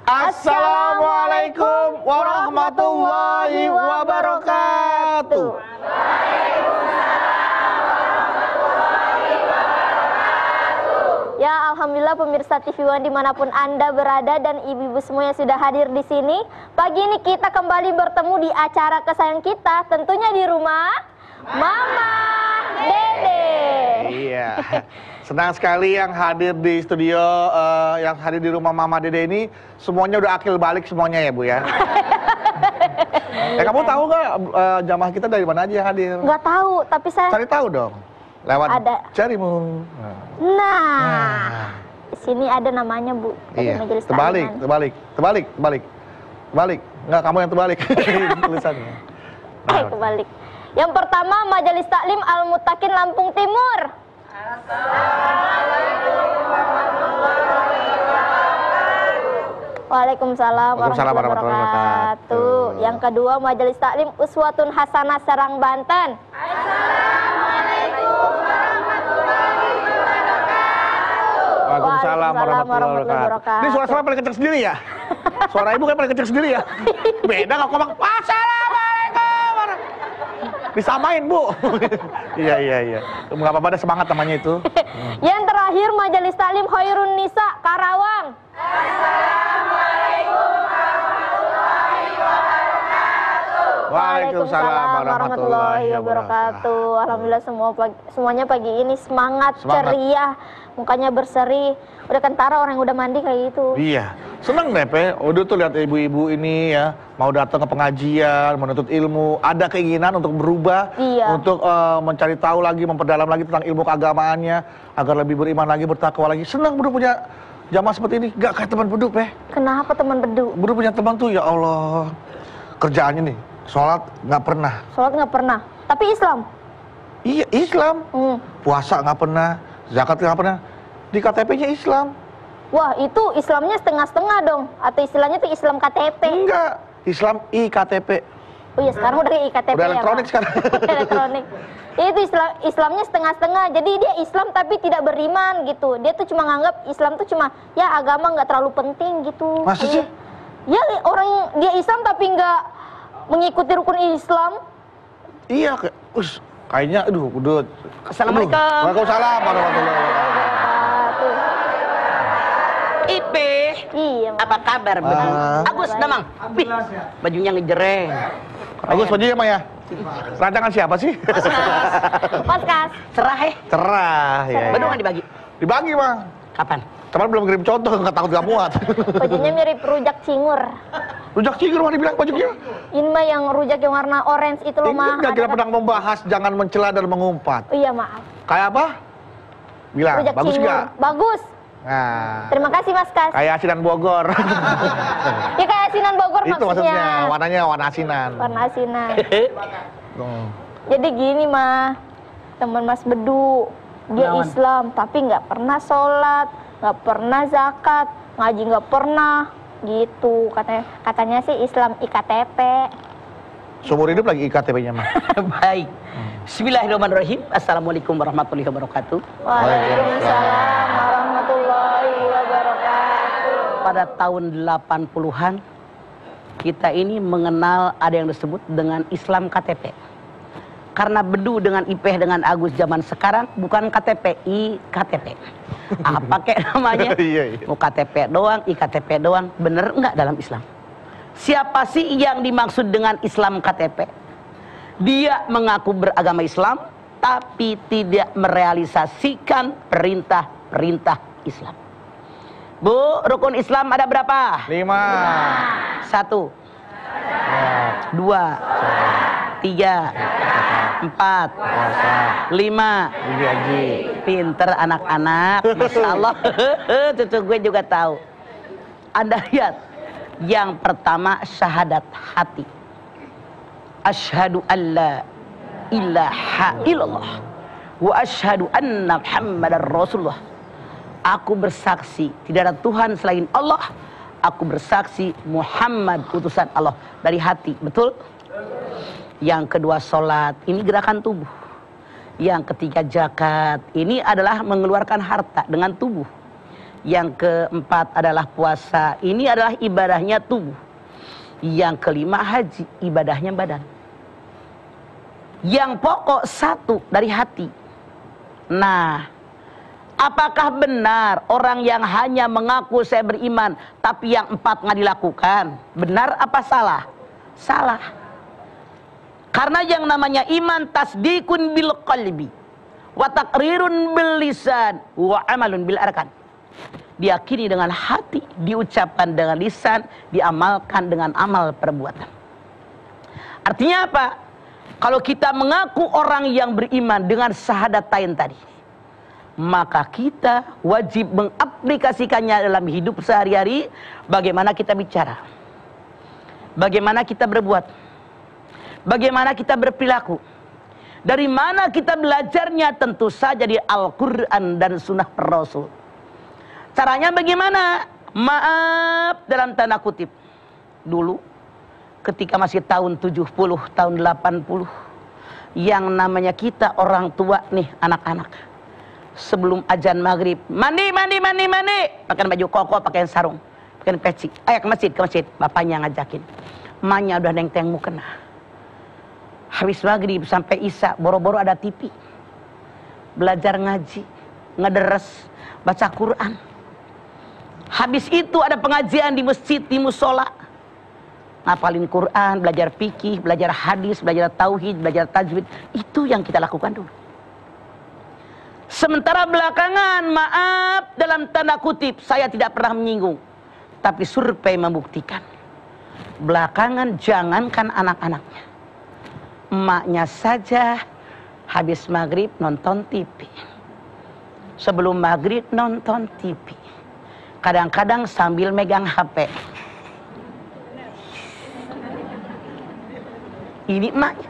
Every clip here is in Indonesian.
Assalamualaikum warahmatullahi wabarakatuh. Ya, alhamdulillah pemirsa TV One dimanapun Anda berada dan ibu-ibu semua yang sudah hadir di sini. Pagi ini kita kembali bertemu di acara kesayangan kita, tentunya di rumah Mama Dede. Iya, senang sekali yang hadir di studio, yang hadir di rumah Mama Dede ini semuanya udah akil balik semuanya ya Bu ya. Kamu tahu nggak jamaah kita dari mana aja yang hadir? Nggak tahu, tapi saya cari tahu dong. Lewat ada Carimu. Nah, di sini ada namanya Bu. Iya. Terbalik. Nggak, kamu yang terbalik tulisannya. Nah, kebalik. Yang pertama Majelis Taklim Al-Muttaqin Lampung Timur. Waalaikumsalam warahmatullahi wabarakatuh. Yang kedua Majelis Taklim Uswatun Hasanah Serang Banten. Waalaikumsalam warahmatullahi wabarakatuh. Ini suara paling kenceng sendiri ya? Suara ibu kan paling kenceng sendiri ya? Beda kalau ngomong Assalamualaikum. Disamain Bu. Iya. Nggak apa-apa, ada semangat namanya itu. Yang terakhir Majelis Taklim Khairun Nisa Karawang. Assalamualaikum warahmatullahi wabarakatuh. Waalaikumsalam warahmatullahi wabarakatuh. Alhamdulillah semuanya pagi ini semangat, ceria, mukanya berseri. Udah kentara orang yang udah mandi kayak gitu. Iya, seneng deh Pe. Udah tuh lihat ibu-ibu ini ya, mau datang ke pengajian, menuntut ilmu, ada keinginan untuk berubah, untuk mencari tahu lagi, memperdalam lagi tentang ilmu keagamaannya, agar lebih beriman lagi, bertakwa lagi. Senang Bro punya jamaah seperti ini. Gak kayak teman Bedu Pe. Kenapa teman Bedu? Bro punya teman tuh, ya Allah, kerjaannya nih, sholat nggak pernah. Sholat nggak pernah, tapi Islam? Iya, Islam. Puasa nggak pernah, zakat nggak pernah. Di KTP-nya Islam. Wah, itu Islamnya setengah-setengah dong? Atau istilahnya itu Islam KTP? Enggak, Islam IKTP. Oh iya, sekarang udah IKTP udah elektronik ya, sekarang. Elektronik. Itu Islamnya setengah-setengah. Jadi dia Islam tapi tidak beriman gitu. Dia tuh cuma nganggap Islam tuh cuma ya agama nggak terlalu penting gitu. Masa sih? Ya orang dia Islam tapi nggak mengikuti rukun Islam. Iya, kayaknya udah. Assalamualaikum. Waalaikumsalam warahmatullahi wabarakatuh. Ipe, iya, apa kabar? Agus, Damang, bajunya ngejreng. Agus, bajunya mah ya? Rancangan siapa sih? Podcast. Cerah Cerah, ya. Baru nggak dibagi? Dibagi Bang. Kapan? Kemarin belum kirim contoh, nggak takut nggak muat. Bajunya mirip rujak cingur. Rujak cingur mah dibilang bajunya? Ini mah yang rujak yang warna orange itu loh mah. Ini kita pernah membahas jangan mencela dan mengumpat. Iya maaf. Kayak apa? Bilang, rujak bagus nggak? Bagus. Nah, terima kasih Mas Kas. Kayak asinan Bogor. Ya kayak asinan Bogor itu maksudnya. Warnanya warna asinan. Warna asinan. Jadi gini mah, teman Mas Bedu, dia Islam tapi nggak pernah sholat, nggak pernah zakat, ngaji nggak pernah, gitu katanya sih Islam IKTP. Seumur hidup lagi IKTP-nya mah. Baik. Bismillahirrahmanirrahim. Assalamualaikum warahmatullahi wabarakatuh. Waalaikumsalam warahmatullahi wabarakatuh. Pada tahun 80-an kita ini mengenal ada yang disebut dengan Islam KTP. Karena Bedu dengan Ipeh dengan Agus zaman sekarang bukan KTP, IKTP. Apa kayak namanya? Mau KTP doang, IKTP doang, bener enggak dalam Islam? Siapa sih yang dimaksud dengan Islam KTP? Dia mengaku beragama Islam tapi tidak merealisasikan perintah-perintah Islam. Bu, rukun Islam ada berapa? 5. 1 2 3 4 5. Pinter anak-anak, Masya Allah. Cucu gue juga tahu. Anda lihat, yang pertama syahadat hati. Asyhadu alla ilaha illallah wa asyhadu anna Muhammadar Rasulullah. Aku bersaksi tidak ada Tuhan selain Allah. Aku bersaksi Muhammad utusan Allah. Dari hati, betul? Yang kedua sholat, ini gerakan tubuh. Yang ketiga zakat, ini adalah mengeluarkan harta dengan tubuh. Yang keempat adalah puasa. Ini adalah ibadahnya tubuh. Yang kelima haji, ibadahnya badan. Yang pokok satu dari hati. Nah, apakah benar orang yang hanya mengaku saya beriman, tapi yang empat nggak dilakukan? Benar apa salah? Salah. Karena yang namanya iman tasdikun bil qalbi, wa taqrirun bil lisan, wa amalun bil arkan. Diyakini dengan hati, diucapkan dengan lisan, diamalkan dengan amal perbuatan. Artinya apa? Kalau kita mengaku orang yang beriman dengan syahadatain tadi, maka kita wajib mengaplikasikannya dalam hidup sehari-hari. Bagaimana kita bicara, bagaimana kita berbuat, bagaimana kita berperilaku. Dari mana kita belajarnya? Tentu saja di Al-Quran dan Sunnah Rasul. Caranya bagaimana? Maaf dalam tanda kutip. Dulu ketika masih tahun 70, tahun 80, yang namanya kita orang tua nih, anak-anak, sebelum azan maghrib, mandi, pakai baju koko, pakai sarung, pakai peci, ayo ke masjid, bapaknya ngajakin, emaknya udah neng-teng mau kena. Habis maghrib sampai isya, boro-boro ada TV, belajar ngaji, ngederes, baca Quran. Habis itu ada pengajian di masjid, di musola, ngapalin Quran, belajar fikih, belajar hadis, belajar tauhid, belajar tajwid. Itu yang kita lakukan dulu. Sementara belakangan, maaf dalam tanda kutip, saya tidak pernah menyinggung, tapi survei membuktikan, belakangan jangankan anak-anaknya, emaknya saja habis maghrib nonton TV, sebelum maghrib nonton TV, kadang-kadang sambil megang HP. Ini emaknya.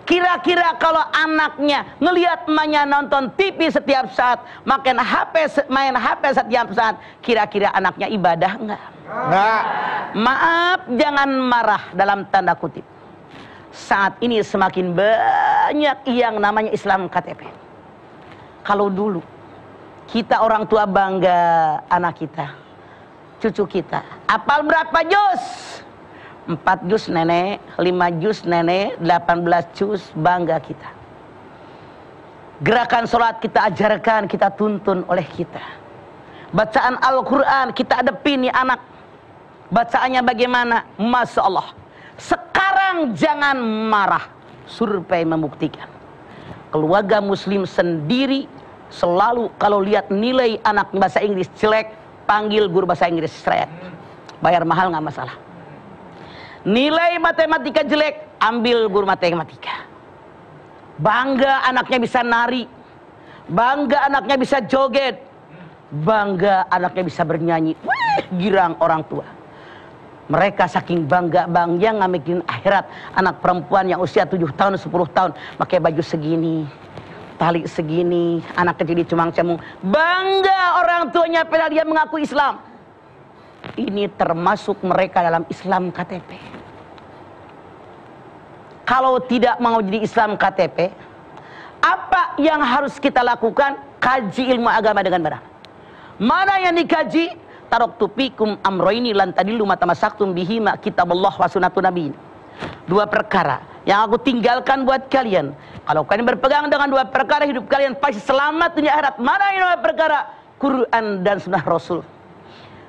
Kira-kira kalau anaknya ngelihat emaknya nonton TV setiap saat, main HP setiap saat, kira-kira anaknya ibadah enggak? Enggak. Maaf, jangan marah dalam tanda kutip. Saat ini semakin banyak yang namanya Islam KTP. Kalau dulu kita orang tua bangga anak kita, cucu kita, hafal berapa juz? 4 juz nenek, 5 juz nenek, 18 juz, bangga kita. Gerakan sholat kita ajarkan, kita tuntun oleh kita. Bacaan Al-Quran kita hadapin nih anak. Bacaannya bagaimana? Masya Allah. Sekarang jangan marah. Survei membuktikan, keluarga muslim sendiri selalu kalau lihat nilai anak bahasa Inggris jelek, panggil guru bahasa Inggris straight. Bayar mahal nggak masalah. Nilai matematika jelek, ambil guru matematika. Bangga anaknya bisa nari, bangga anaknya bisa joget, bangga anaknya bisa bernyanyi. Wih, girang orang tua. Mereka saking bangga yang nggak mikirin akhirat. Anak perempuan yang usia 7 tahun, 10 tahun, pakai baju segini, tali segini, anak kecil dicemang-cemung. Bangga orang tuanya padahal dia mengaku Islam. Ini termasuk mereka dalam Islam KTP. Kalau tidak mau jadi Islam KTP, apa yang harus kita lakukan? Kaji ilmu agama dengan benar. Mana yang dikaji? Taraktu fikum amroini lan tadillu ma tamassaktum bihima kitabullah wa sunnatun nabiy. 2 perkara yang aku tinggalkan buat kalian. Kalau kalian berpegang dengan 2 perkara, hidup kalian pasti selamat dunia akhirat. Mana yang 2 perkara? Quran dan sunnah Rasul.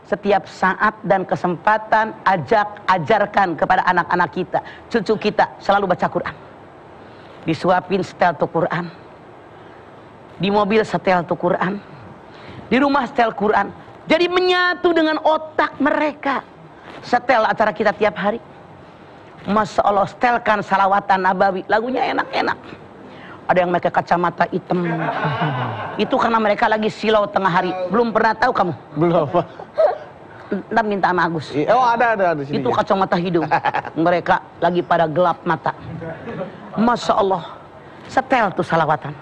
Setiap saat dan kesempatan ajarkan kepada anak-anak kita, cucu kita selalu baca Quran. Disuapin setel tuh Quran, di mobil setel tuh Quran, di rumah setel Quran. Jadi menyatu dengan otak mereka. Setel acara kita tiap hari. Masya Allah, setelkan salawatan nabawi, lagunya enak-enak. Ada yang pakai kacamata hitam. Itu karena mereka lagi silau tengah hari. Belum pernah tahu kamu? Belum. Ntar minta sama Agus. Oh, ada di sini. Itu kacamata hidung. Mereka lagi pada gelap mata. Masya Allah, setel tuh salawatan.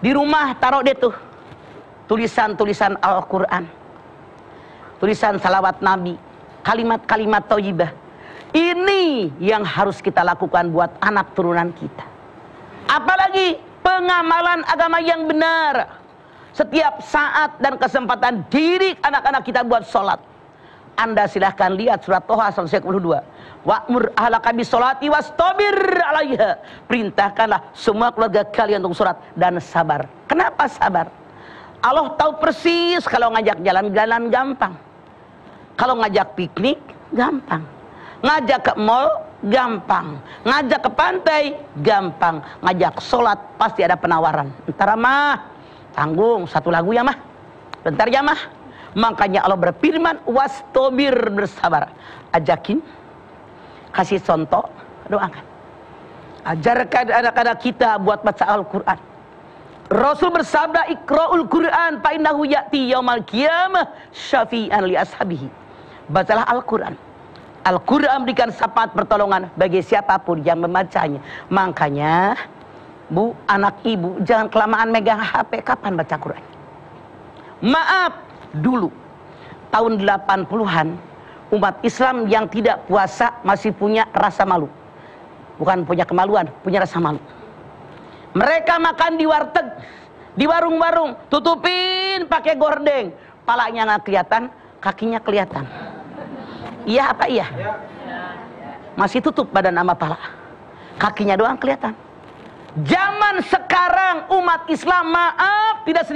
Di rumah taruh deh tuh tulisan-tulisan Al-Quran, tulisan salawat Nabi, kalimat-kalimat thayyibah. Ini yang harus kita lakukan buat anak turunan kita. Apalagi pengamalan agama yang benar. setiap saat dan kesempatan didik anak-anak kita buat sholat. Anda silahkan lihat surat Toha 122. Wa'mur ahlaka bis-sholati wastabir 'alaiha. Perintahkanlah semua keluarga kalian untuk sholat dan sabar. Kenapa sabar? Allah tahu persis kalau ngajak jalan-jalan gampang. Kalau ngajak piknik gampang. Ngajak ke mall gampang. Ngajak ke pantai gampang. Ngajak sholat pasti ada penawaran. Entar mah tanggung satu lagu ya mah. Bentar ya mah. Makanya Allah berfirman wastabir, bersabar. Ajakin, kasih contoh, doakan. Ajarkan anak-anak kita buat baca Al-Quran. Rasul bersabda, iqra'ul Quran fa innahu ya'ti yaumal qiyamah syafi'an li ashabihi. Bacalah Al-Quran. Al-Quran memberikan syafaat pertolongan bagi siapapun yang membacanya. Makanya, Bu, anak ibu, jangan kelamaan megang HP. Kapan baca Quran? Maaf, dulu tahun 80-an umat Islam yang tidak puasa masih punya rasa malu. Bukan punya kemaluan, punya rasa malu. Mereka makan di warteg, di warung-warung, tutupin pakai gordeng. Palanya nggak kelihatan, kakinya kelihatan. Iya apa iya? Masih tutup badan sama pala. Kakinya doang kelihatan. Zaman sekarang umat Islam, maaf, tidak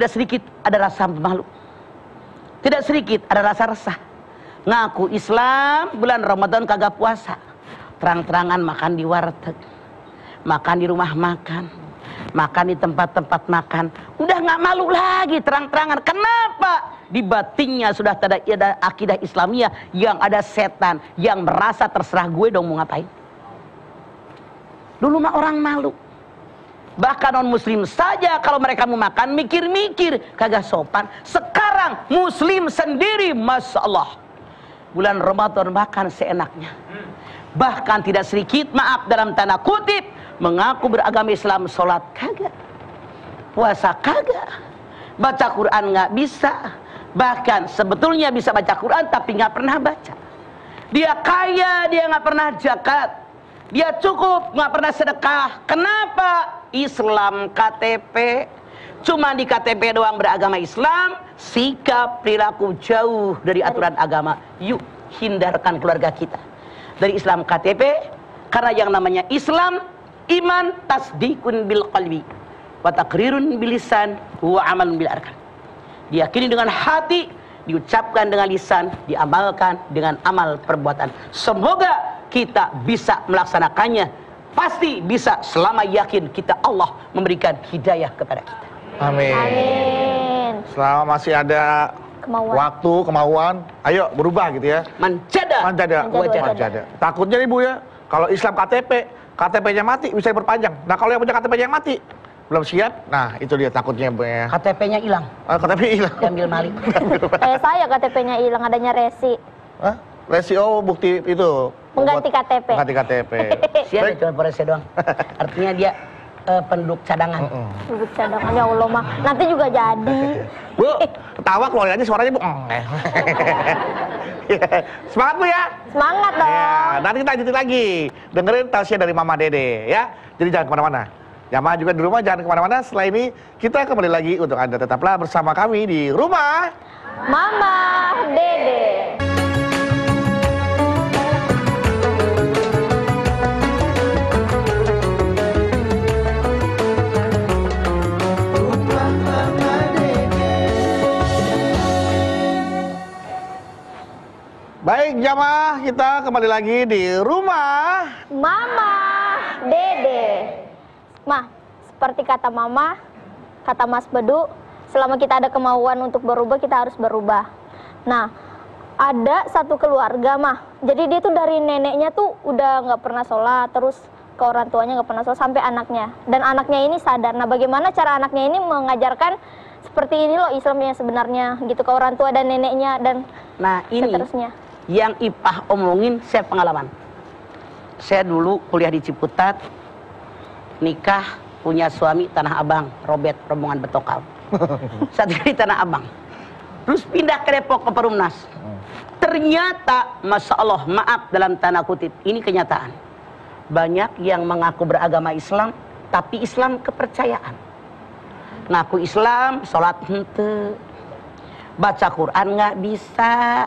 sedikit ada rasa malu. Tidak sedikit ada rasa resah. Ngaku Islam, bulan Ramadan kagak puasa. Terang-terangan makan di warteg, makan di rumah makan, makan di tempat-tempat makan. Udah nggak malu lagi terang-terangan. Kenapa? Di batinnya sudah ada akidah Islamiyah yang ada setan yang merasa terserah gue dong mau ngapain. Dulu mah orang malu. Bahkan non muslim saja kalau mereka mau makan mikir-mikir kagak sopan. Sekarang muslim sendiri, masya Allah, bulan Ramadan makan seenaknya. Bahkan tidak sedikit, maaf dalam tanda kutip, mengaku beragama Islam, sholat kagak, puasa kagak, baca Quran nggak bisa. Bahkan sebetulnya bisa baca Quran tapi nggak pernah baca. Dia kaya, dia nggak pernah zakat. Dia cukup, nggak pernah sedekah. Kenapa? Islam KTP. Cuma di KTP doang beragama Islam. Sikap, perilaku jauh dari aturan agama. Yuk, hindarkan keluarga kita dari Islam KTP. Karena yang namanya Islam, iman, tasdikun bil qalbi, wa taqrirun bil lisan, wa amalun bil arkan. Diyakini dengan hati, diucapkan dengan lisan, diamalkan dengan amal perbuatan. Semoga kita bisa melaksanakannya. Pasti bisa selama yakin kita Allah memberikan hidayah kepada kita. Amin. Amin. Selama masih ada waktu, kemauan, ayo berubah gitu ya. Manjada. Takutnya nih Bu ya, kalau Islam KTP-nya mati bisa diperpanjang. Nah kalau yang punya KTP-nya yang mati belum siap, nah itu dia takutnya Bu ya. KTP-nya hilang. KTP hilang. Diambil maling. Saya KTP-nya hilang, adanya resi. Hah? Resi, oh bukti itu. Mengganti KTP. Mengganti KTP. Siapa cuma polisi doang. Artinya dia penduduk cadangan. Penduduk cadangan, ya Allah mah. Nanti juga jadi. Bu, ketawa keluarin aja suaranya Bu. Semangat Bu ya. Semangat dong. Ya, nanti kita lanjutin lagi. Dengerin tausiah dari Mama Dede ya. Jadi jangan kemana-mana. Jamaah juga di rumah jangan kemana-mana. Setelah ini kita kembali lagi untuk Anda tetaplah bersama kami di Rumah Mama Dede. Baik jamaah, kita kembali lagi di Rumah Mama Dede. Mah, seperti kata Mama, kata Mas Bedu, selama kita ada kemauan untuk berubah, kita harus berubah. Nah, ada satu keluarga mah, jadi dia tuh dari neneknya tuh udah nggak pernah sholat, terus ke orang tuanya nggak pernah sholat, sampai anaknya. Dan anaknya ini sadar. Nah, bagaimana cara anaknya ini mengajarkan seperti ini loh Islam yang sebenarnya, gitu, ke orang tua dan neneknya dan seterusnya. Yang Ipah omongin saya pengalaman. Saya dulu kuliah di Ciputat, nikah, punya suami Tanah Abang, Robert rombongan Betokal. Saat di Tanah Abang. Terus pindah ke Depok ke Perumnas. Ternyata, Masya Allah, maaf dalam tanda kutip, ini kenyataan. Banyak yang mengaku beragama Islam, tapi Islam kepercayaan. Ngaku Islam, sholat hente, baca Quran nggak bisa,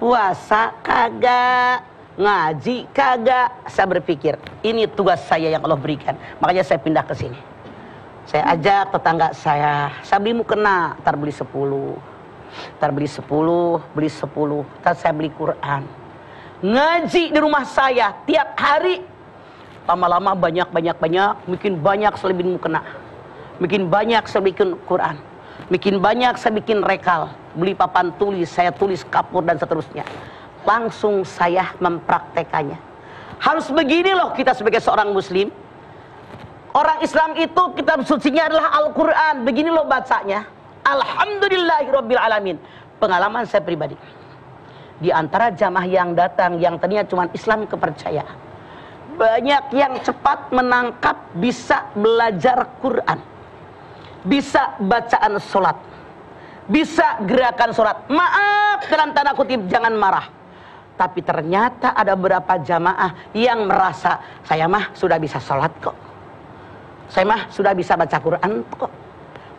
puasa kagak, ngaji kagak. Saya berpikir ini tugas saya yang Allah berikan, makanya saya pindah ke sini. Saya ajak tetangga saya beli mukena, ntar beli 10, ntar beli 10, ntar saya beli Quran, ngaji di rumah saya tiap hari. Lama-lama banyak, bikin banyak saya bikin mukena, bikin banyak saya bikin Quran, bikin banyak saya bikin rekal, beli papan tulis, saya tulis kapur dan seterusnya. Langsung saya mempraktekannya. Harus begini loh kita sebagai seorang muslim. Orang Islam itu kitab sucinya adalah Al-Quran. Begini loh bacanya. Alhamdulillahirrabbilalamin. Pengalaman saya pribadi, di antara jamaah yang datang yang tadinya cuma Islam kepercayaan, banyak yang cepat menangkap, bisa belajar Quran, bisa bacaan sholat, bisa gerakan sholat. Maaf dalam tanda kutip, jangan marah. Tapi ternyata ada beberapa jamaah yang merasa, saya mah sudah bisa sholat kok, saya mah sudah bisa baca Quran kok.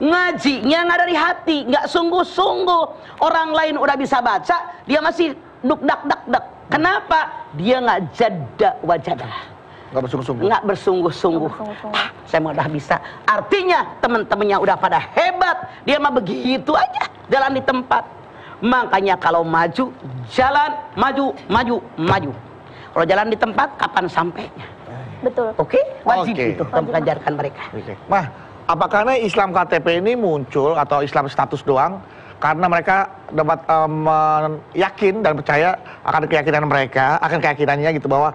Ngajinya nggak dari hati, nggak sungguh-sungguh. Orang lain udah bisa baca, dia masih dak. Kenapa? Dia nggak jada wajadah, nggak bersungguh-sungguh. Nggak bersungguh-sungguh. Saya mah udah bisa. Artinya teman-temannya udah pada hebat, dia mah begitu aja jalan di tempat. Makanya kalau maju, jalan maju. Kalau jalan di tempat, kapan sampainya? Betul. Oke, wajib itu mengajarkan mereka. Mah, apakah Islam KTP ini muncul atau Islam status doang karena mereka dapat yakin dan percaya akan keyakinan mereka, akan keyakinannya gitu bahwa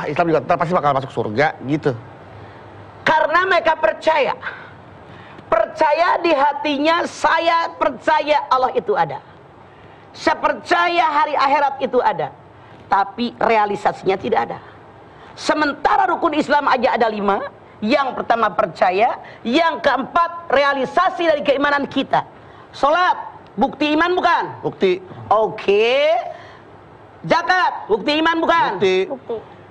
Islam juga pasti bakal masuk surga gitu? Karena mereka percaya di hatinya, saya percaya Allah itu ada, saya percaya hari akhirat itu ada, tapi realisasinya tidak ada. Sementara rukun Islam aja ada 5. Yang pertama percaya, yang keempat realisasi dari keimanan kita. Sholat, bukti iman bukan? Bukti. Oke. Zakat, bukti iman bukan?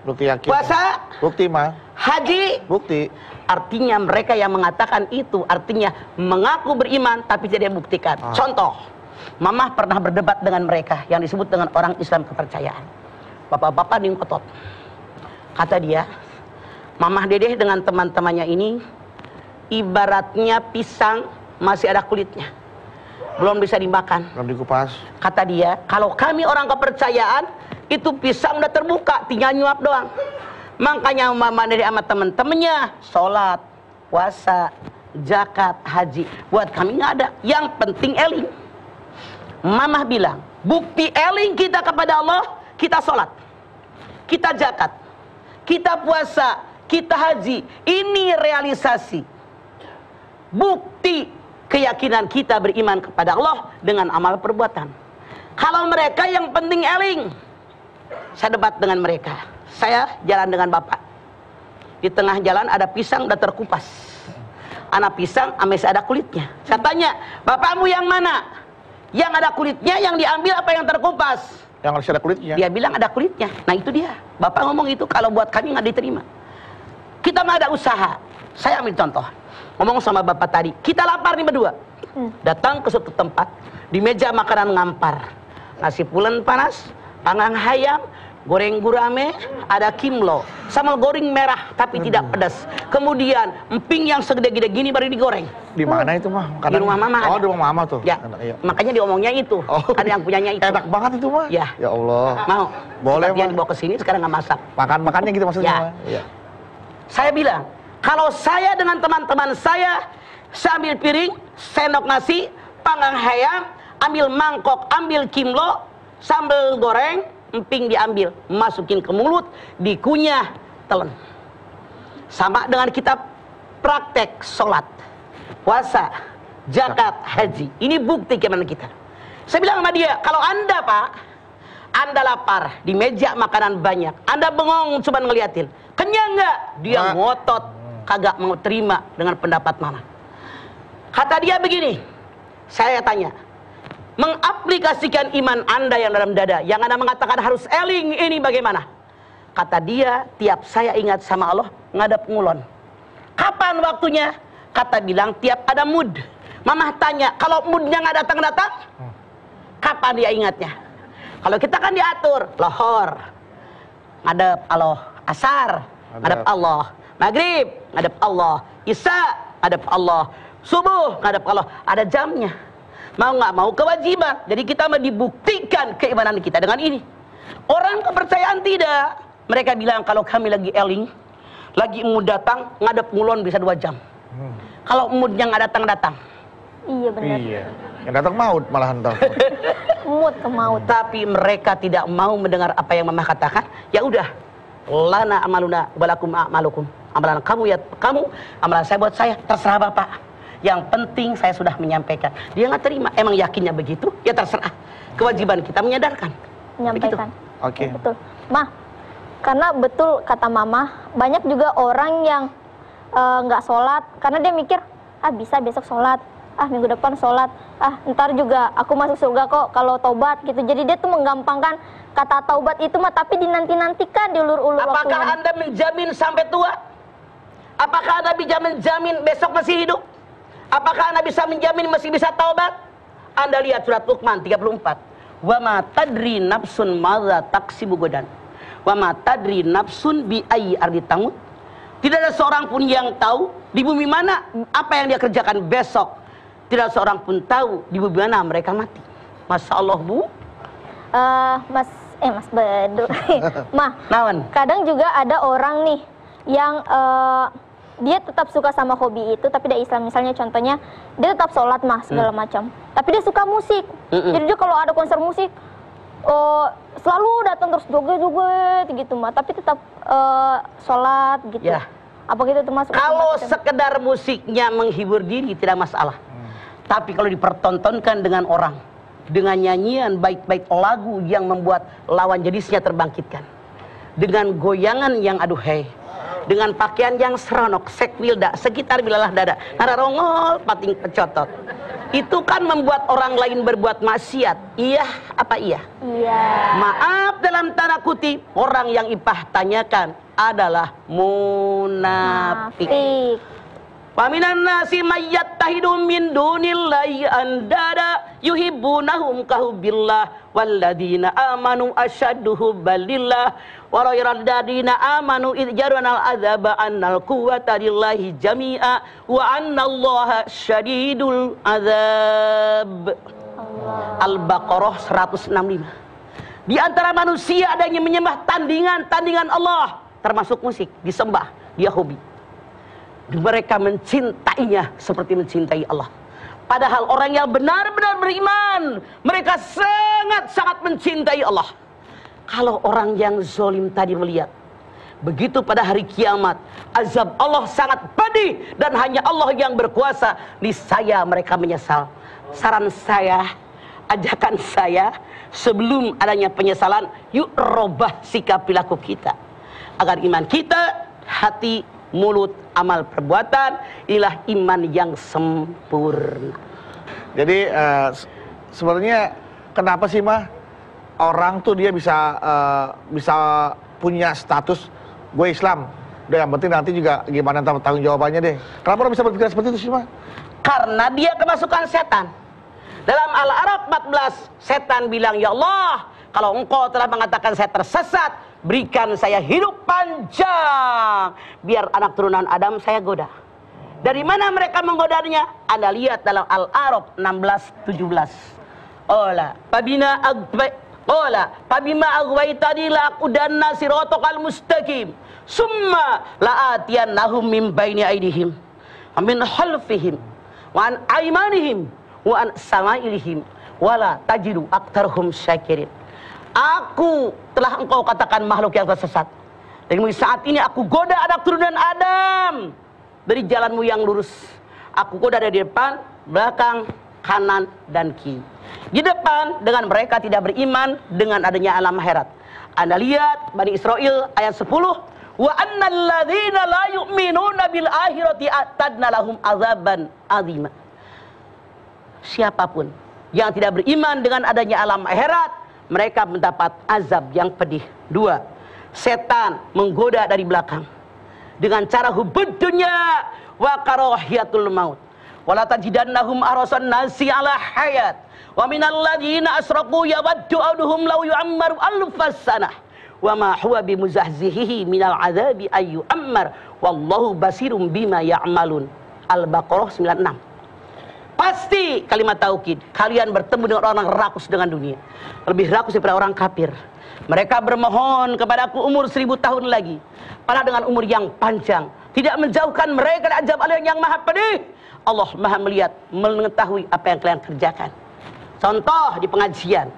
Bukti yakin. Puasa, bukti mah. Haji, bukti. Artinya mereka yang mengatakan itu artinya mengaku beriman tapi tidak buktikan. Contoh, Mamah pernah berdebat dengan mereka yang disebut dengan orang Islam kepercayaan. Bapak-bapak di Ngotot. Kata dia, Mamah Dedeh dengan teman-temannya ini ibaratnya pisang masih ada kulitnya, belum bisa dimakan, belum dikupas. Kata dia, kalau kami orang kepercayaan itu pisang udah terbuka, tinggal nyuap doang. Makanya Mamah Dedeh sama teman-temannya sholat, puasa, zakat, haji. Buat kami nggak ada. Yang penting eling. Mamah bilang, bukti eling kita kepada Allah, kita sholat, kita zakat, kita puasa, kita haji. Ini realisasi bukti keyakinan kita beriman kepada Allah dengan amal perbuatan. Kalau mereka yang penting eling, saya debat dengan mereka. Saya jalan dengan bapak, di tengah jalan ada pisang udah terkupas, anak pisang masih ada kulitnya. Saya tanya, bapakmu yang mana? Yang ada kulitnya, yang diambil apa yang terkupas? Yang harus ada kulitnya. Dia bilang ada kulitnya. Nah itu dia, bapak ngomong itu kalau buat kami nggak diterima. Kita mah ada usaha. Saya ambil contoh, ngomong sama bapak tadi, kita lapar nih berdua, datang ke suatu tempat, di meja makanan ngampar, nasi pulen panas, panggang ayam, goreng gurame, ada kimlo, sambal goreng merah tapi tidak pedas. Kemudian emping yang segede-gede gini baru digoreng. Di mana itu mah? Di rumah mama. Oh, di rumah mama tuh. Ya. Makanya diomongnya itu. Ada yang punyanya itu. Enak banget itu mah. Ya. Ya Allah. Mau? Boleh. Dia dibawa ke sini sekarang nggak masak. Makannya gitu maksudnya. Ya. Saya bilang, kalau saya dengan teman-teman saya ambil piring, sendok nasi, panggang ayam, ambil mangkok, ambil kimlo, sambal goreng, emping diambil, masukin ke mulut, dikunyah, telan. Sama dengan kita praktek sholat, puasa, zakat, haji. Ini bukti keimanan kita. Saya bilang sama dia, kalau Anda Pak, Anda lapar, di meja makanan banyak, Anda bengong cuma ngeliatin, kenyang nggak? Dia ngotot, kagak mau terima dengan pendapat Mama. Kata dia begini, saya tanya, mengaplikasikan iman Anda yang dalam dada, yang Anda mengatakan harus eling, ini bagaimana? Kata dia, tiap saya ingat sama Allah, ngadap ngulon. Kapan waktunya? Kata bilang tiap ada mood. Mama tanya, kalau moodnya nggak datang-datang, kapan dia ingatnya? Kalau kita kan diatur, lohor, ngadep Allah, asar, ngadep Allah, maghrib, ngadep Allah, isya, ngadep Allah, subuh, ngadep Allah. Ada jamnya. Mau nggak mau kewajiban. Jadi kita mau dibuktikan keimanan kita dengan ini. Orang kepercayaan tidak. Mereka bilang kalau kami lagi eling, lagi mood datang, ngadep ngulon bisa 2 jam. Kalau moodnya nggak datang-datang. Iya benar. Iya. Yang datang maut malahan tahu. Mood ke maut. Tapi mereka tidak mau mendengar apa yang Mama katakan. Ya udah, lana amaluna walakum amalukum. Amalan kamu ya kamu, amalan saya buat saya. Terserah Bapak. Yang penting saya sudah menyampaikan. Dia nggak terima. Emang yakinnya begitu? Ya terserah. Kewajiban kita menyadarkan. Menyampaikan. Oke. Betul. Mah, karena betul kata Mama, banyak juga orang yang nggak sholat karena dia mikir, bisa besok sholat, minggu depan sholat, ntar juga aku masuk surga kok kalau taubat gitu. Jadi dia tuh menggampangkan kata taubat itu mah, tapi dinanti-nantikan, diulur-ulur waktunya. Apakah Anda menjamin sampai tua? Apakah Anda bisa menjamin besok masih hidup? Apakah Anda bisa menjamin masih bisa taubat? Anda lihat surat Luqman 34. Wa ma tadri nafsun madza taksibu gadan. Wa ma tadri nafsun bi ayyi ardi tamut. Tidak ada seorang pun yang tahu di bumi mana apa yang dia kerjakan besok. Tidak ada seorang pun tahu di bumi mana mereka mati. Masya Allah, Bu. Mas Bedu. Mah, Nawan. kadang juga ada orang nih yang dia tetap suka sama hobi itu, tapi dia Islam. Misalnya contohnya, dia tetap sholat mah segala macam, tapi dia suka musik. Jadi dia kalau ada konser musik, selalu datang terus joget-joget gitu mah, tapi tetap sholat gitu. Ya. Apa gitu termasuk? Kalau sekedar musiknya menghibur diri tidak masalah. Tapi kalau dipertontonkan dengan orang, dengan nyanyian baik-baik lagu yang membuat lawan jenisnya terbangkitkan, dengan goyangan yang aduhai, dengan pakaian yang seronok, sekwilda, sekitar bilalah dada, nararongol, pating pecotot. Itu kan membuat orang lain berbuat maksiat. Iya apa iya? Iya. Maaf dalam tanda kutip, orang yang Ipah tanyakan adalah munafik. Paminan nasi mayyattahidu min dunillahi andada yuhibbunahum kahubbillah walladina amanu asyaddu hubbalillah walau yaradadina amanu idjarunal azaba annal quwwata lillahi jami'a wa annallaha syadidul azab. Al-Baqarah 165. Di antara manusia ada yang menyembah tandingan Allah, termasuk musik, disembah, dia hobi. Mereka mencintainya seperti mencintai Allah. Padahal orang yang benar-benar beriman, mereka sangat-sangat mencintai Allah. Kalau orang yang zolim tadi melihat, begitu pada hari kiamat, azab Allah sangat pedih dan hanya Allah yang berkuasa, niscaya mereka menyesal. Saran saya, ajakan saya, sebelum adanya penyesalan, yuk robah sikap perilaku kita. Agar iman kita, hati, mulut, amal perbuatan, inilah iman yang sempurna. Jadi sebenarnya kenapa sih mah orang tuh dia bisa punya status gue Islam, udah yang penting nanti juga gimana tanggung jawabannya deh. Kenapa orang bisa berpikir seperti itu sih mah? Karena dia kemasukan setan. Dalam Al-A'raf 14, setan bilang, ya Allah, kalau engkau telah mengatakan saya tersesat, berikan saya hidup panjang, biar anak turunan Adam saya goda. Dari mana mereka menggodanya? Anda lihat dalam Al-A'raf 16-17. Ola, pabima aghwaytani la aqudanna siratal mustaqim, summa la'atiyannahum min baini aydihim wa min khalfihim wa an aymanihim wa an samailihim wala tajidu aktsarhum syakirin. Aku telah engkau katakan makhluk yang tersesat. Dan saat ini aku goda anak turunan Adam dari jalanmu yang lurus. Aku goda dari depan, belakang, kanan, dan kiri. Di depan dengan mereka tidak beriman dengan adanya alam akhirat. Anda lihat Bani Israel ayat 10. Wa annal ladzina la yu'minuna bil akhirati atadna lahum azaban azima. Siapapun yang tidak beriman dengan adanya alam akhirat, mereka mendapat azab yang pedih. 2. Setan menggoda dari belakang. dengan cara hubud dunya wa karahiyatul maut. Wala tajidannahum ahrasan nasi ala hayat wa minal ladzina asraku yawaddu ahaduhum law yu'ammaru alfas sanah wa ma huwa bimuzahzihi minal adzabi ayyu ammar wallahu basirum bima ya'malun. Al-Baqarah 96. Pasti kalimat taukid, kalian bertemu dengan orang rakus dengan dunia, lebih rakus daripada orang kafir. Mereka bermohon kepadaku umur 1000 tahun lagi, padahal dengan umur yang panjang tidak menjauhkan mereka dari azab Allah yang maha pedih. Allah maha melihat, mengetahui apa yang kalian kerjakan. Contoh di pengajian,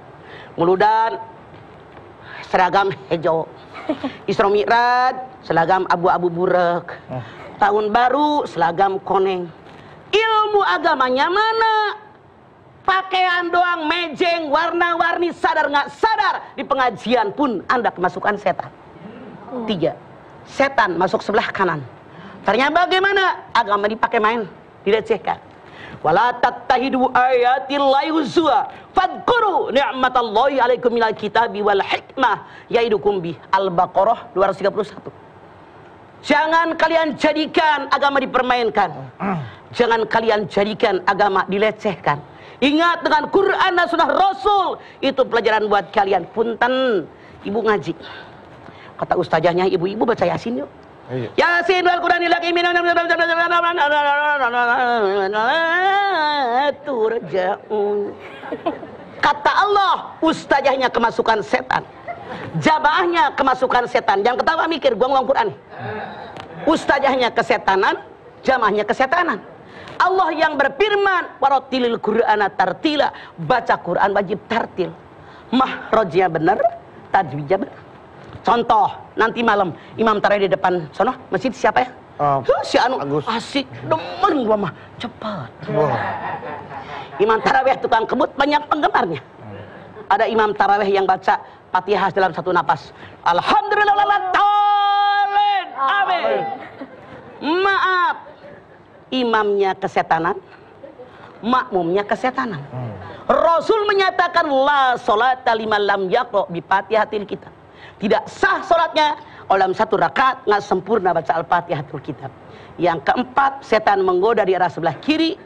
muludan seragam hijau, Isra Mi'raj seragam abu-abu burek, tahun baru seragam koneng. Ilmu agamanya mana? Pakaian doang, mejeng, warna-warni, sadar nggak sadar. Di pengajian pun Anda kemasukan setan. 3. Setan masuk sebelah kanan. Ternyata bagaimana? Agama dipakai main, dilecehkan. Wala tattahidu ayatillahi huzwa fadhkuru ni'matallahi alaikum minal kitabi wal hikmah yaidukum bih. Al-Baqarah 231. Jangan kalian jadikan agama dipermainkan. Jangan kalian jadikan agama dilecehkan. Ingat dengan Quran dan Sunnah Rasul. Itu pelajaran buat kalian. Punten, ibu ngaji. Kata ustazahnya, ibu-ibu baca Yasin yuk. Yasin wal Quranil hakim turja'un. Kata Allah, ustazahnya kemasukan setan, jamaahnya kemasukan setan. Jangan ketawa mikir, gua ngomong Quran. Ustazahnya kesetanan, jamaahnya kesetanan. Allah yang berfirman, warattilil Qur'ana tartila, baca Quran wajib tartil. Mahrajnya benar, tajwidnya benar. Contoh, nanti malam imam tarawih di depan sono masjid siapa ya? Si anu Agus. Asik, demen gua mah, cepat. Imam tarawih tukang kebut banyak penggemarnya. Ada imam tarawih yang baca Fatihah dalam satu napas. Alhamdulillah tolin. Amin. Maaf, imamnya kesetanan, makmumnya kesetanan. Rasul menyatakan la sholata liman lam yaqra bi Fatihatil kitab. Tidak sah sholatnya dalam satu rakaat nggak sempurna baca Al-Fatihatul Kitab. Yang keempat, setan menggoda di arah sebelah kiri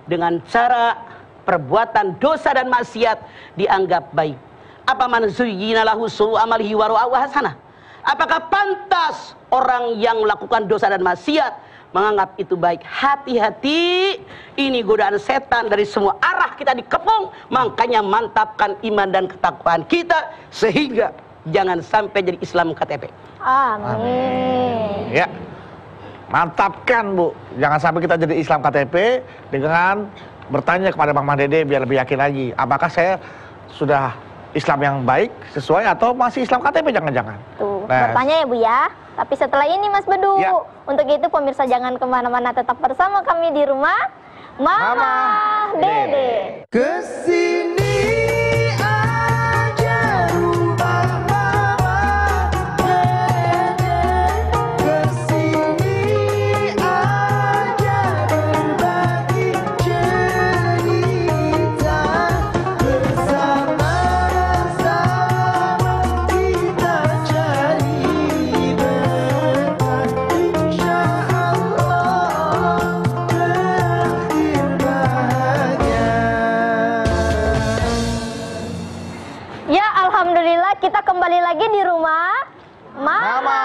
dengan cara perbuatan dosa dan maksiat dianggap baik. Apa man zuyyina lahu su'u amalihi wa ra'ahu hasanah? Apakah pantas orang yang melakukan dosa dan maksiat menganggap itu baik? Hati-hati, ini godaan setan dari semua arah kita dikepung. Makanya mantapkan iman dan ketakwaan kita sehingga jangan sampai jadi Islam KTP. Amin. Ya, mantapkan Bu, jangan sampai kita jadi Islam KTP dengan bertanya kepada Bang Dede biar lebih yakin lagi. Apakah saya sudah Islam yang baik sesuai atau masih Islam KTP jangan-jangan? Tuh, bertanya ya Bu ya. Tapi setelah ini Mas Bedu, ya. Untuk itu pemirsa jangan kemana-mana, tetap bersama kami di rumah Mama Dede. Kesini aja rumah Mama Dede, kesini aja berbagi cerita, bersama-sama kita cari berkah, insya Allah berakhir bahagia. Ya, alhamdulillah kita kembali lagi di rumah Mama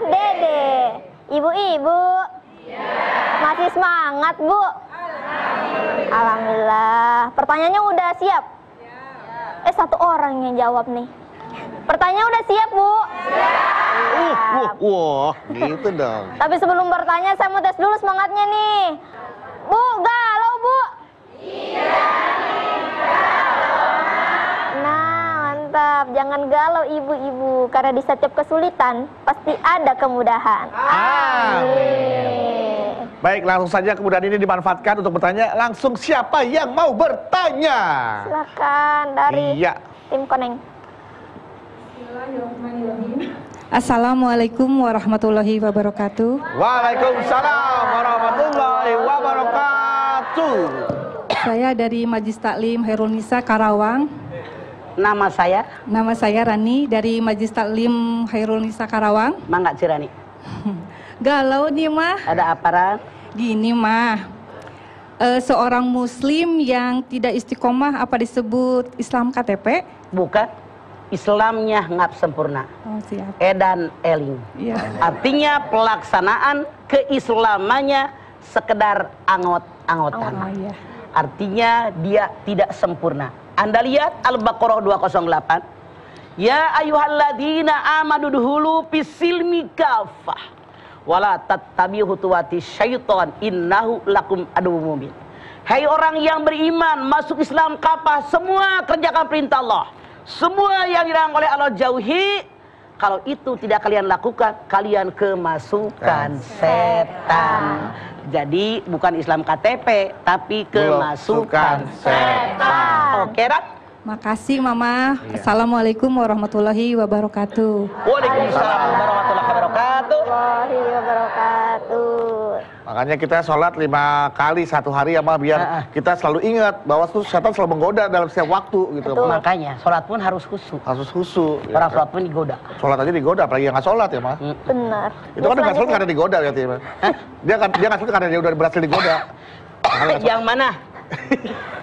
Dede. Ibu-ibu, masih semangat Bu? Alhamdulillah. Pertanyaannya udah siap? Satu orang yang jawab nih. Pertanyaan udah siap Bu? Wah, gitu dong. Tapi sebelum bertanya saya mau tes dulu semangatnya nih. Bu, galau Bu? Nah, mantap. Jangan galau ibu-ibu, karena di setiap kesulitan pasti ada kemudahan. Amin. Baik, langsung saja kemudian ini dimanfaatkan untuk bertanya. Langsung siapa yang mau bertanya? Silakan dari Iya. tim Koneng. Assalamualaikum warahmatullahi wabarakatuh. Waalaikumsalam warahmatullahi wabarakatuh. Saya dari Majlis Taklim Khairul Nisa Karawang. Nama saya Nama saya Rani dari Majlis Taklim Khairul Nisa Karawang. Mangga Cirani. Galau nih mah. Ada apa, Ran? Gini mah, seorang muslim yang tidak istiqomah apa disebut Islam KTP? Bukan. Islamnya ngap sempurna. Oh siap. Edan eling. Iya. Artinya pelaksanaan keislamannya sekedar angot-angotan. Oh iya. Artinya dia tidak sempurna. Anda lihat Al-Baqarah 208. Ya ayyuhalladzina amanu duhulu fisilmi kafah wala tattabi'u khutuwati syaiton innahu lakum aduwwum mubin. Hai orang yang beriman, masuk Islam kafah, semua kerjakan perintah Allah. Semua yang dilarang oleh Allah jauhi. Kalau itu tidak kalian lakukan, kalian kemasukan setan. Jadi bukan Islam KTP, tapi kemasukan setan. Oke, Rat? Makasih Mama. Assalamualaikum warahmatullahi wabarakatuh. Waalaikumsalam warahmatullahi wabarakatuh. Makanya kita sholat 5 kali satu hari ya, biar kita selalu ingat bahwa setan selalu menggoda dalam setiap waktu gitu. Makanya sholat pun harus khusyuk. Harus khusyuk. Orang sholat pun digoda. Sholat aja digoda, apalagi yang nggak sholat ya, Ma. Benar. Itu kan nggak sholat karena digoda ya, Ma. Dia nggak sholat karena dia udah berhasil digoda. Yang mana?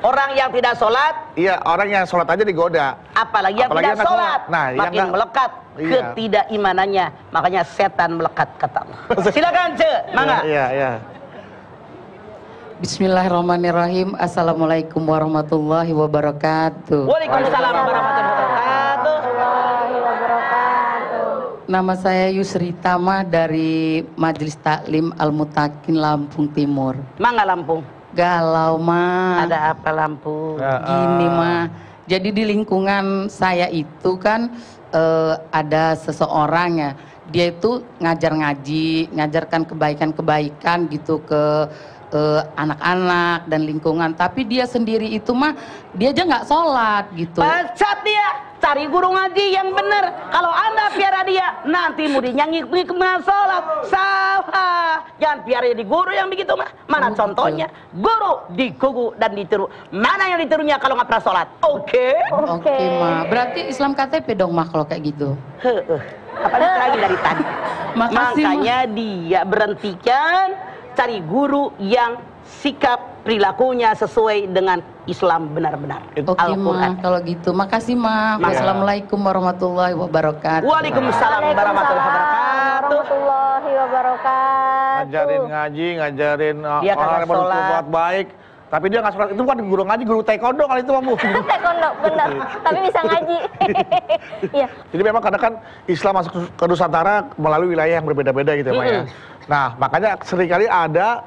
Orang yang tidak sholat? Iya, orang yang sholat aja digoda. Apalagi yang tidak sholat. Nah, makin melekat ketidakimanannya. Makanya setan melekat, kata Allah. Silakan, Ce. Mangga. Iya. Bismillahirrahmanirrahim. Assalamualaikum warahmatullahi wabarakatuh. Waalaikumsalam warahmatullahi wabarakatuh. Nama saya Yusri Tama dari Majelis Taklim Al-Mutakin Lampung Timur. Mangga Lampung. Galau mah. Ada apa Lampung? Gini mah. Jadi di lingkungan saya itu kan ada seseorang ya. Dia itu ngajar ngaji, ngajarkan kebaikan-kebaikan gitu ke anak-anak dan lingkungan. Tapi dia sendiri itu mah dia aja nggak sholat gitu. Pecat dia. Cari guru ngaji yang benar. Kalau Anda piara dia, nanti muridnya ngikut sholat. Salah. Jangan piara jadi guru yang begitu mah. Mana contohnya? Guru dikugu dan ditiru. Mana yang ditirunya kalau nggak pernah sholat? Oke, mah. Berarti Islam KTP dong mah kalau kayak gitu. Apa lagi dari tadi? Makanya dia berhentikan cari guru yang sikap perilakunya sesuai dengan Islam benar-benar. Oke mah, kalau gitu. Makasih mah. Wassalamualaikum warahmatullahi wabarakatuh. Waalaikumsalam warahmatullahi wabarakatuh. Ngajarin ngaji, ngajarin dia orang yang berbuat baik. Tapi dia nggak sholat. Itu bukan guru ngaji, guru taekwondo kali itu, Mamu. Taekwondo, benar. Tapi bisa ngaji. Iya. Jadi memang kadang kan Islam masuk ke Nusantara melalui wilayah yang berbeda-beda gitu ya, Pak ya. Nah, makanya seringkali ada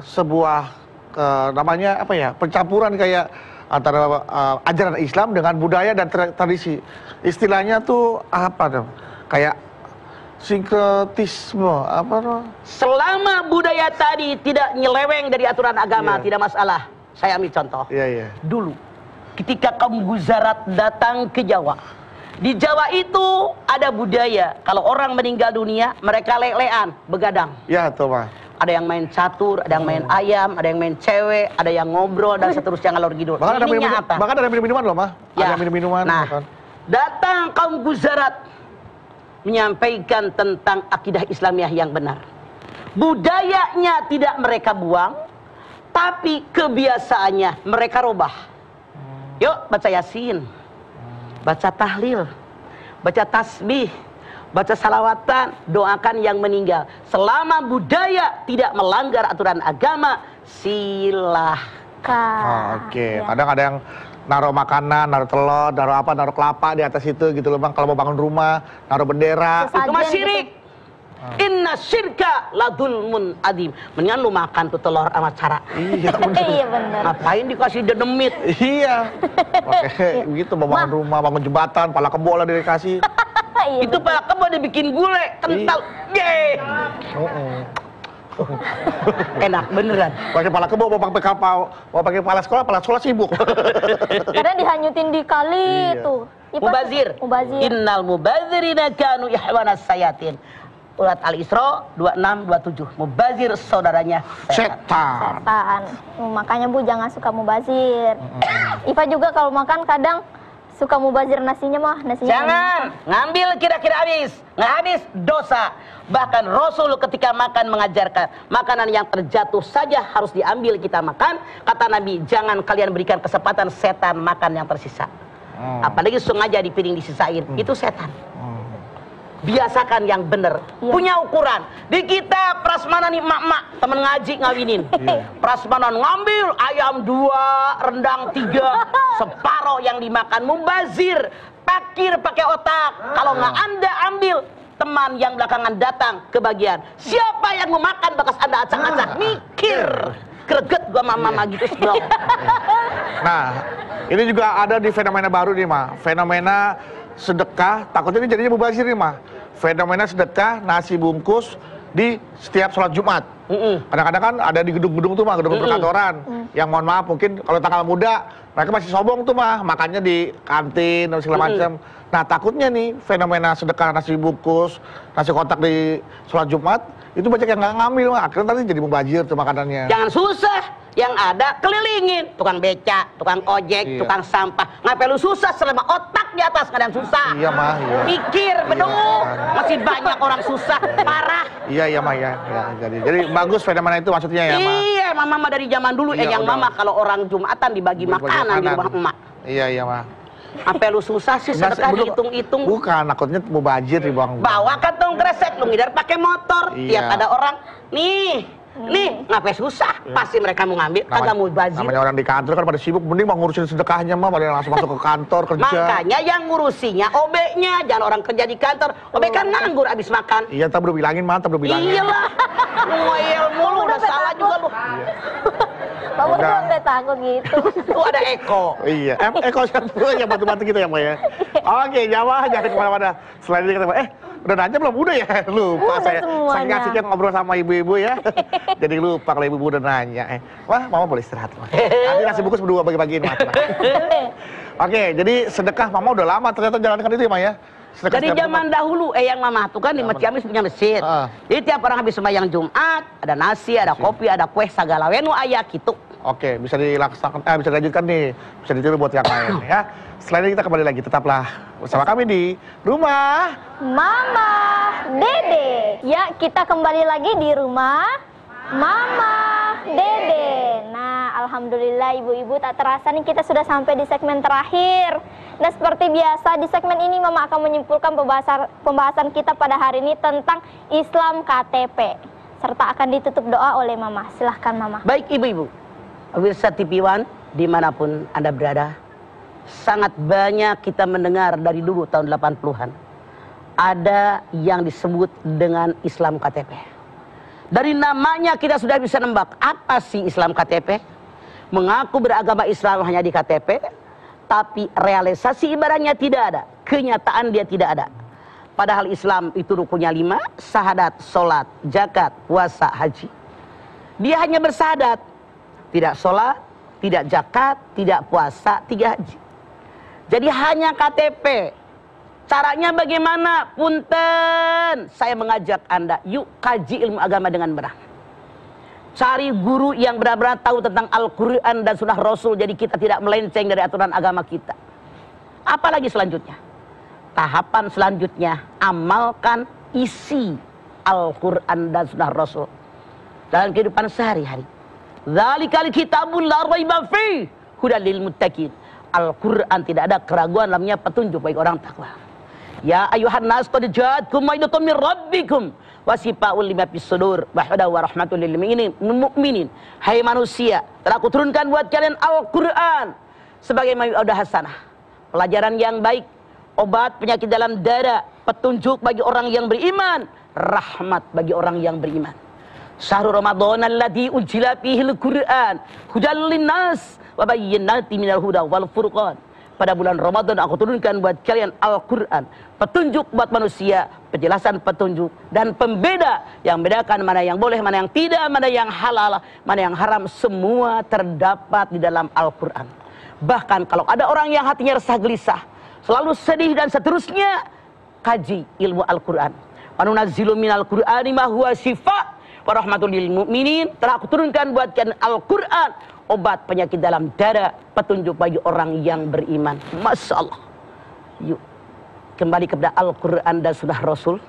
sebuah namanya apa ya, pencampuran kayak antara ajaran Islam dengan budaya dan tradisi. Istilahnya tuh apa dong? Kayak sinkretisme apa dong? Selama budaya tadi tidak nyeleweng dari aturan agama, tidak masalah. Saya ambil contoh. Dulu ketika kaum Guzarat datang ke Jawa, di Jawa itu ada budaya kalau orang meninggal dunia mereka lelean, begadang. Ya, tuh Pak. Ada yang main catur, ada yang main ayam, ada yang main cewek, ada yang ngobrol dan seterusnya ngalor ngidul. Bahkan ada minum-minuman loh, Mah. Ya. Ada minum-minuman. Nah, datang kaum Guzarat menyampaikan tentang akidah Islamiyah yang benar. Budayanya tidak mereka buang, tapi kebiasaannya mereka rubah. Yuk baca Yasin, baca tahlil, baca tasbih, baca salawatan, doakan yang meninggal. Selama budaya tidak melanggar aturan agama, silahkan. Oke. Kadang ada yang naruh makanan, naruh telur, naruh kelapa di atas itu gitu loh, Bang. Kalau mau bangun rumah, naruh bendera. Itu mah syirik. Inna syirka ladulmun adim. Mendingan lu makan tuh telur sama cara. Iya bener. Iya bener. Ngapain dikasih dedemit? Iya. Oke, begitu mau bangun rumah, bangun jembatan, pala kebo lah dikasih. Itu pala kebo dibikin gulai, kental. Yeay. Enak beneran. Pakai pala kebo, mau pakai pala sekolah sibuk. Kadang dihanyutin di kali tuh. Mubazir. Innal mubazirina kanu ihwanas sayatin. Urat Al-Isra 26-27. Mubazir saudaranya setan. Makanya Bu jangan suka mubazir. Iva juga kalau makan kadang suka mubazir nasinya mah, nasinya. Jangan ngambil kira-kira habis, nggak habis dosa. Bahkan Rasul ketika makan mengajarkan makanan yang terjatuh saja harus diambil kita makan. Kata Nabi, jangan kalian berikan kesempatan setan makan yang tersisa. Apalagi sengaja di piring disisain, itu setan. Biasakan yang benar, punya ukuran. Di kita prasmanan nih mak-mak temen ngaji ngawinin, prasmanan ngambil ayam 2, rendang 3, separoh yang dimakan. Mubazir, pakir pakai otak. Kalau nggak Anda ambil, teman yang belakangan datang kebagian. Siapa yang mau makan bekas Anda acak-acak? Mikir, greget gua mama gitu sebelum. Nah, ini juga ada di fenomena baru nih, Ma. Fenomena sedekah, takutnya ini jadinya mubazir nih, Ma. Fenomena sedekah nasi bungkus di setiap sholat Jumat. Kadang-kadang kan ada di gedung-gedung tuh, Ma, gedung perkantoran. Yang mohon maaf, mungkin kalau tanggal muda, mereka masih sombong tuh, Ma. Makannya di kantin dan segala macam. Nah, takutnya nih fenomena sedekah nasi bungkus, nasi kotak di sholat Jumat, itu banyak yang nggak ngambil, Ma. Akhirnya nanti jadi mubazir tuh makanannya. Jangan susah. Yang ada kelilingin tukang beca, tukang ojek, tukang sampah. Ngapain lu susah selama otak di atas, nggak ada yang susah. Iya, Ma. Iya. Pikir, beduh. Masih banyak orang susah, parah. Iya, Ma, ya. Jadi bagus fenomena itu maksudnya ya, Ma. Iya, mama dari zaman dulu. Iya, Yang udah. mama kalau orang Jumatan dibagi makanan di rumah emak. Iya, Ma. Apa lu susah sih sedekah dihitung-hitung? Bukan, takutnya mubazir di bang. Bawa kantong kresek, lu ngidar pakai motor. Iya. Tiap ada orang, nih, ngapain susah? Pasti mereka mau ngambil, kagak mau bazir. Namanya orang di kantor kan pada sibuk, mending mau ngurusin sedekahnya mah, pada langsung masuk ke kantor kerja. Makanya yang ngurusinya OB-nya, jangan orang kerja di kantor. OB kan nganggur abis makan. Iya, tak perlu bilangin, mantap perlu bilangin. Iyalah, ngoyel mulu, udah salah juga lu. Bapak Udah. tuh sampai takut gitu. Tuh ada Eko. Iya, Eko satu yang bantu-bantu gitu ya, Ma, ya. Oke, Jawa, jangan kemana-mana. Selain itu kita, udah nanya belum? Udah ya? Lupa Udah saya. semuanya. Saking asiknya ngobrol sama ibu-ibu ya. Jadi lupa kalau ibu-ibu udah nanya. Wah, Mama boleh istirahat, Ma. Nanti nasi bungkus berdua bagi-bagiin, Ma. Oke, jadi sedekah Mama udah lama ternyata jalankan itu ya, Ma, ya? Sedekah Dari setiap zaman dahulu, yang mama tuh kan di Ciamis punya masjid. Jadi tiap orang habis sembahyang Jumat, ada nasi, ada kopi, ada kue, segala wenu ayah gitu. Oke, bisa dilaksanakan, bisa dilanjutkan nih, bisa ditiru buat yang lain ya. Selain itu kita kembali lagi, tetaplah bersama kami di Rumah Mama Dede. Ya, kita kembali lagi di rumah Mama Dede. Nah, alhamdulillah ibu-ibu, tak terasa nih kita sudah sampai di segmen terakhir. Nah, seperti biasa di segmen ini Mama akan menyimpulkan pembahasan kita pada hari ini tentang Islam KTP. Serta akan ditutup doa oleh Mama. Silahkan Mama. Baik ibu-ibu, pemirsa TV One dimanapun Anda berada, sangat banyak kita mendengar dari dulu tahun 80-an. Ada yang disebut dengan Islam KTP. Dari namanya kita sudah bisa nembak apa sih Islam KTP. Mengaku beragama Islam hanya di KTP, tapi realisasi ibadahnya tidak ada. Kenyataan dia tidak ada. Padahal Islam itu rukunnya 5, syahadat, sholat, zakat, puasa, haji. Dia hanya bersahadat, tidak sholat, tidak zakat, tidak puasa, 3 haji. Jadi hanya KTP. Caranya bagaimana? Punten, saya mengajak Anda, yuk kaji ilmu agama dengan benar. Cari guru yang benar-benar tahu tentang Al-Quran dan Sunnah Rasul, jadi kita tidak melenceng dari aturan agama kita. Apalagi selanjutnya? Tahapan selanjutnya, amalkan isi Al-Quran dan Sunnah Rasul dalam kehidupan sehari-hari. Dzalikal kitabul la raiba fihi hudal lil muttaqin. Al-Quran tidak ada keraguan dalamnya, petunjuk bagi orang takwa. Ya ayuhan nas qad ja'atkum mau'izatun min rabbikum wa shifaa'un lima fis sudur wa hudan wa rahmatul lil mu'minin. Hai manusia, telah kuturunkan buat kalian Al-Quran sebagai mau'izah hasanah, pelajaran yang baik, obat penyakit dalam dada, petunjuk bagi orang yang beriman, rahmat bagi orang yang beriman. Syahrul Ramadan alladzi unzila fihi al-Qur'an hudal linnas wa bayyinatin minal huda wal furqan. Pada bulan Ramadan aku turunkan buat kalian Al-Quran, petunjuk buat manusia, penjelasan petunjuk dan pembeda yang bedakan mana yang boleh, mana yang tidak, mana yang halal, mana yang haram, semua terdapat di dalam Al-Quran. Bahkan kalau ada orang yang hatinya resah gelisah, selalu sedih dan seterusnya, kaji ilmu Al-Quran. Wa nunazzilu minal Qur'ani ma huwa syifa' wa rahmatul lil mu'minin. Telah aku turunkan buat kalian Al-Quran, obat penyakit dalam dada, petunjuk bagi orang yang beriman. Masya Allah. Yuk, kembali kepada Al-Quran dan Sunnah Rasul.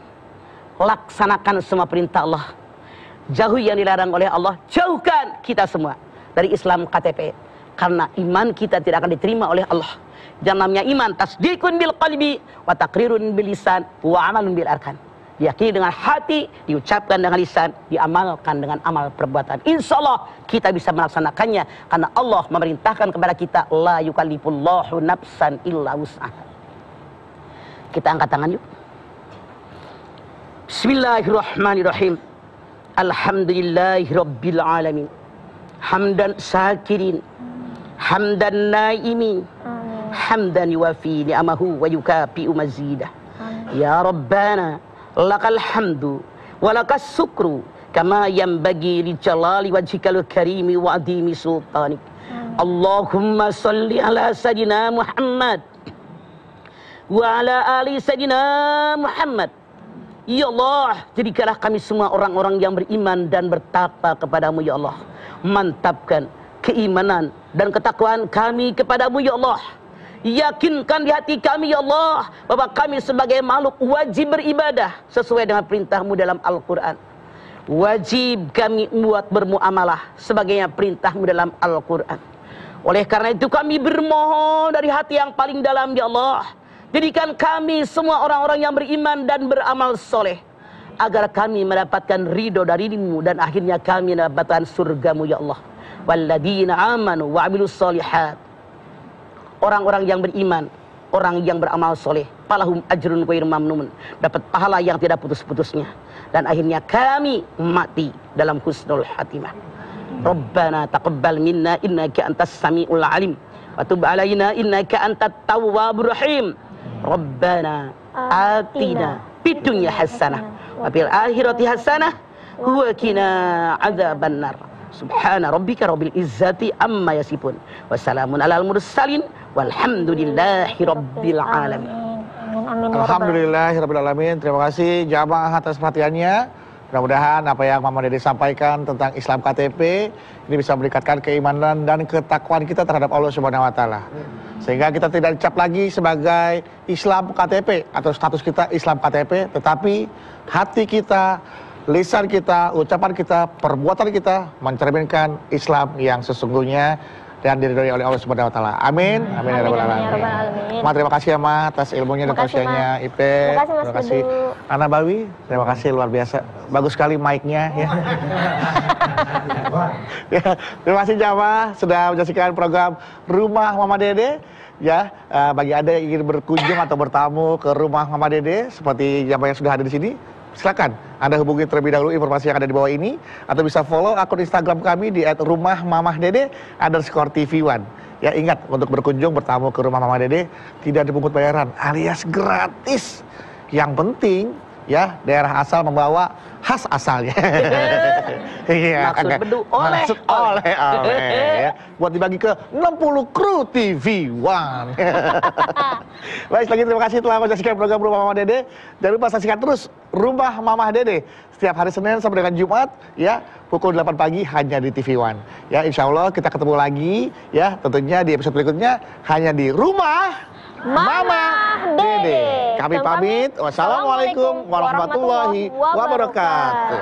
Laksanakan semua perintah Allah. Jauhi yang dilarang oleh Allah. Jauhkan kita semua dari Islam KTP. Karena iman kita tidak akan diterima oleh Allah. Yang namanya iman, tasdikun bil qalbi, wa taqrirun bil lisan, wa amalun bil arkan. Diyakini dengan hati, diucapkan dengan lisan, diamalkan dengan amal perbuatan. Insya Allah kita bisa melaksanakannya. Karena Allah memerintahkan kepada kita, la yukallifullahu nafsan illa wus'aha. Kita angkat tangan yuk. Bismillahirrahmanirrahim. Alhamdulillahi rabbil alamin. Hamdan syakirin, hamdan naimin, hamdan yuwafi ni'amahu wa yukafi'u mazidah. Ya Rabbana lakal hamdu wa lakas sukru kama yanbaghi li jalali wajhikal karimi wa adimi sultanik. Allahumma salli ala sayyidina Muhammad wa ala ali sayyidina Muhammad. Ya Allah, jadikanlah kami semua orang-orang yang beriman dan bertakwa kepadamu ya Allah. Mantapkan keimanan dan ketakwaan kami kepadamu ya Allah. Yakinkan di hati kami ya Allah bahwa kami sebagai makhluk wajib beribadah sesuai dengan perintahmu dalam Al-Quran. Wajib kami buat bermuamalah sebagainya perintahmu dalam Al-Quran. Oleh karena itu kami bermohon dari hati yang paling dalam ya Allah, jadikan kami semua orang-orang yang beriman dan beramal soleh, agar kami mendapatkan ridho darimu dan akhirnya kami mendapatkan surgamu ya Allah. Walladzina amanu wa amilus solihat. Orang-orang yang beriman, orang yang beramal soleh, falahum ajrun ghairu mamnun, dapat pahala yang tidak putus-putusnya. Dan akhirnya kami mati dalam husnul khatimah. Rabbana taqabbal minna innaka antas samiul alim wa tub alaina innaka antat tawwabur rahim. Rabbana atina fid dunya hasanah wa fil akhirati hasanah wa qina adzabannar. Subhana rabbika rabbil izzati amma yasifun wa salamun alal mursalin walhamdulillahi rabbil alamin. Alhamdulillahi rabbil alamin. Terima kasih jamaah atas perhatiannya. Mudah-mudahan apa yang Mama Dede sampaikan tentang Islam KTP ini bisa meningkatkan keimanan dan ketakwaan kita terhadap Allah Subhanahu wa taala. Sehingga kita tidak dicap lagi sebagai Islam KTP atau status kita Islam KTP, tetapi hati kita, lisan kita, ucapan kita, perbuatan kita mencerminkan Islam yang sesungguhnya dan diridhoi oleh Allah Subhanahu wa taala. Amin. Amin ya rabbal alamin. Ma, terima kasih ya Ma atas ilmunya dan tausiahnya. Ipe, terima kasih. Ana Bawi, terima kasih luar biasa. Bagus sekali mic-nya ya. Ya, terima kasih jamaah sudah menyaksikan program Rumah Mama Dede. Ya, bagi Anda yang ingin berkunjung atau bertamu ke rumah Mama Dede seperti jamaah yang sudah ada di sini, silakan Anda hubungi terlebih dahulu informasi yang ada di bawah ini, atau bisa follow akun Instagram kami di @rumahmamahdede_tv1. Ya, ingat untuk berkunjung bertamu ke rumah Mama Dede tidak dipungut bayaran alias gratis. Yang penting ya daerah asal membawa khas asalnya. Iya, Maksud bedu oleh ya. Buat dibagi ke 60 kru TV1. Baik, lagi terima kasih telah menyaksikan program Rumah Mama Dede. Jangan lupa saksikan terus Rumah Mama Dede setiap hari Senin sampai dengan Jumat ya, pukul 8 pagi hanya di TV1. Ya, insya Allah kita ketemu lagi ya, tentunya di episode berikutnya hanya di Rumah Mama Dede. Kami pamit. Wassalamualaikum warahmatullahi wabarakatuh.